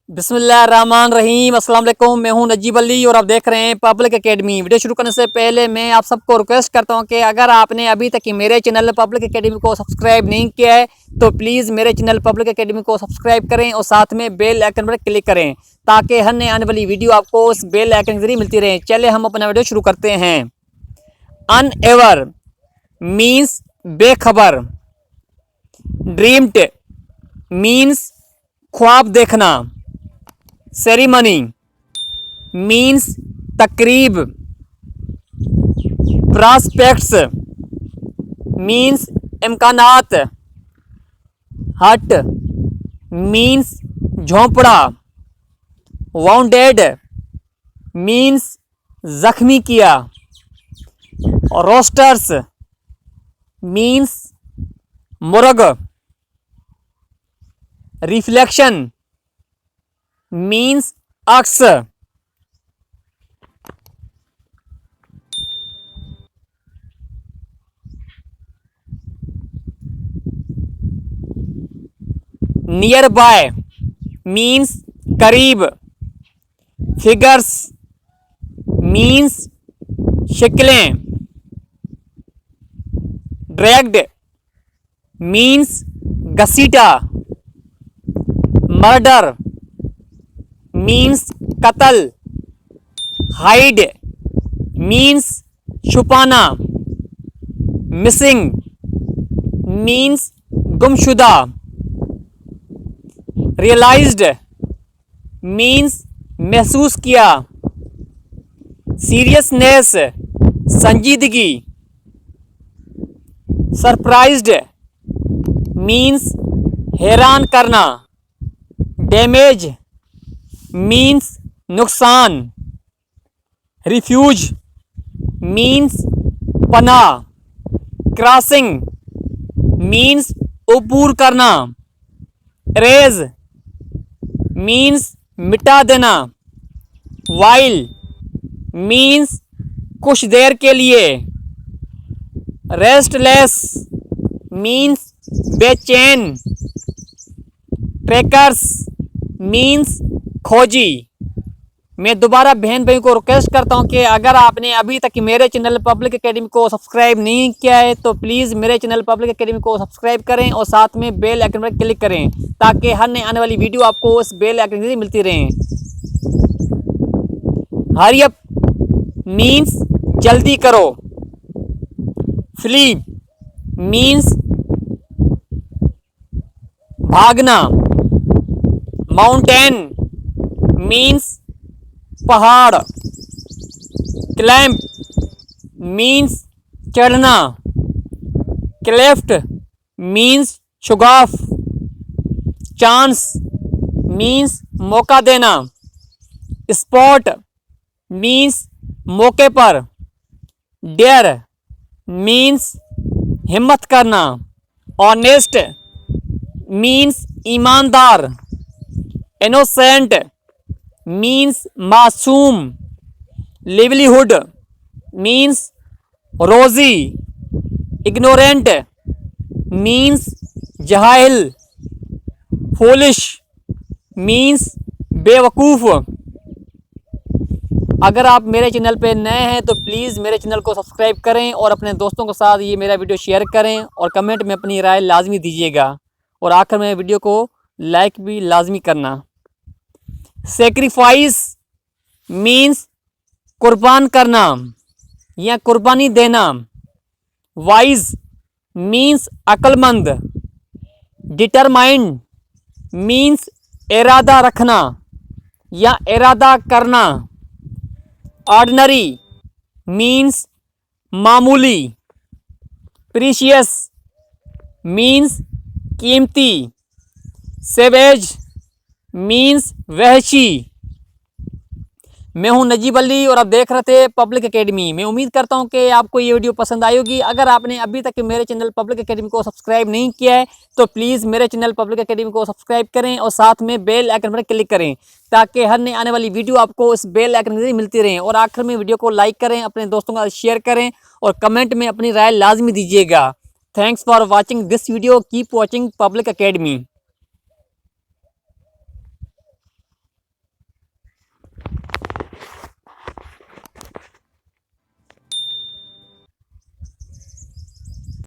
बिस्मिल्लाहिर्रहमानिर्रहीम। अस्सलाम वालेकुम। मैं हूं नजीब अली और आप देख रहे हैं पब्लिक एकेडमी। वीडियो शुरू करने से पहले मैं आप सबको रिक्वेस्ट करता हूं कि अगर आपने अभी तक मेरे चैनल पब्लिक एकेडमी को सब्सक्राइब नहीं किया है तो प्लीज़ मेरे चैनल पब्लिक एकेडमी को सब्सक्राइब करें और साथ में बेल आइकन पर क्लिक करें ताकि हर नए आने वाली वीडियो आपको उस बेल आइकन के जरिए मिलती रहे। चलिए हम अपना वीडियो शुरू करते हैं। अनएवर मीन्स बेखबर। ड्रीम्ड मीन्स ख्वाब देखना। सेरेमनी मीन्स तकरीब। प्रॉस्पेक्ट्स मीन्स इम्कानात। हट मीन्स झोंपड़ा। वाउंडेड मीन्स जख्मी किया। रोस्टर्स मीन्स मुर्ग। रिफ्लेक्शन मीन्स अक्स। नियर बाय मीन्स करीब। फिगर्स मीन्स शक्लें। ड्रैग्ड मीन्स घसीटा। मर्डर मीन्स कत्ल। हाइड मीन्स छुपाना। मिसिंग मीन्स गुमशुदा। रियलाइज्ड मीन्स महसूस किया। सीरियसनेस संजीदगी। सरप्राइज्ड मीन्स हैरान करना। डैमेज मीन्स नुकसान। रिफ्यूज मीन्स पनाह। क्रॉसिंग मीन्स अबूर करना। रेज मीन्स मिटा देना। वाइल मीन्स कुछ देर के लिए। रेस्टलेस मीन्स बेचैन। ट्रैकर्स मीन्स खोजी। मैं दोबारा बहन भाई को रिक्वेस्ट करता हूं कि अगर आपने अभी तक मेरे चैनल पब्लिक एकेडमी को सब्सक्राइब नहीं किया है तो प्लीज़ मेरे चैनल पब्लिक एकेडमी को सब्सक्राइब करें और साथ में बेल आइकन पर क्लिक करें ताकि हर नई आने वाली वीडियो आपको उस बेल आइकन से मिलती रहे। हरी अप मीन्स जल्दी करो। फ्ली मीन्स भागना। माउंटेन मीन्स पहाड़। क्लैंप मीन्स चढ़ना। क्लेफ्ट मीन्स शुगाफ। चांस मीन्स मौका देना। स्पॉट मीन्स मौके पर। डेयर मीन्स हिम्मत करना। ऑनेस्ट मीन्स ईमानदार। इनोसेंट मीन्स मासूम। लिवलीहुड मीन्स रोजी। इग्नोरेंट मीन्स जहाइल। फूलिश मीन्स बेवकूफ़। अगर आप मेरे चैनल पे नए हैं तो प्लीज़ मेरे चैनल को सब्सक्राइब करें और अपने दोस्तों के साथ ये मेरा वीडियो शेयर करें और कमेंट में अपनी राय लाजमी दीजिएगा और आखिर में वीडियो को लाइक भी लाजमी करना। सेक्रीफाइस मीन्स कुर्बान करना या कुर्बानी देना। वाइज मीन्स अक्लमंद। डिटरमाइंड मीन्स इरादा रखना या इरादा करना। ऑर्डिनरी मीन्स मामूली। प्रीशियस मीन्स कीमती। सेवेज मीन्स वहशी। मैं हूं नजीब अली और आप देख रहे थे पब्लिक एकेडमी। मैं उम्मीद करता हूं कि आपको ये वीडियो पसंद आई होगी। अगर आपने अभी तक मेरे चैनल पब्लिक एकेडमी को सब्सक्राइब नहीं किया है तो प्लीज़ मेरे चैनल पब्लिक एकेडमी को सब्सक्राइब करें और साथ में बेल आइकन पर क्लिक करें ताकि हर नई आने वाली वीडियो आपको इस बेल आइकन से मिलती रहे। और आखिर में वीडियो को लाइक करें, अपने दोस्तों के साथ शेयर करें और कमेंट में अपनी राय लाजमी दीजिएगा। Thanks for watching this video. Keep watching public academy.